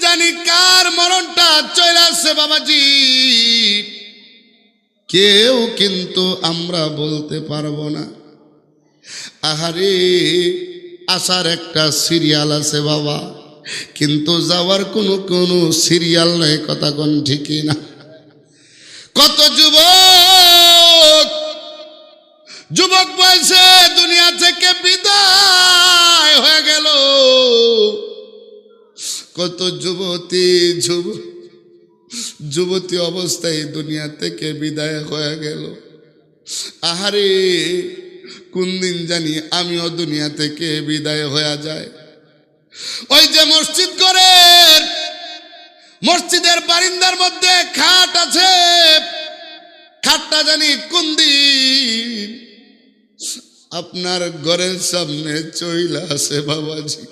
জানি কার মরণটা চলে আসছে বাবাজি, কেউ কিন্তু আমরা বলতে পারবো না। আহারে, আসার একটা সিরিয়াল আছে বাবা, কিন্তু যাওয়ার কোনো সিরিয়াল নাই। কথা কোন ঠিকই না? কত যুবক বয়সে দুনিয়া থেকে বিদায় হয়ে গেল, কত যুবতী অবস্থায় দুনিয়া থেকে বিদায় হয়ে গেল। আহারে, কোন দিন জানি আমিও দুনিয়া থেকে বিদায় হয়ে যায়। ওই যে মসজিদের বারিন্দার মধ্যে খাট আছে, খাটটা জানি কোন দিন আপনার ঘরের সামনে চইলা আছে বাবাজি।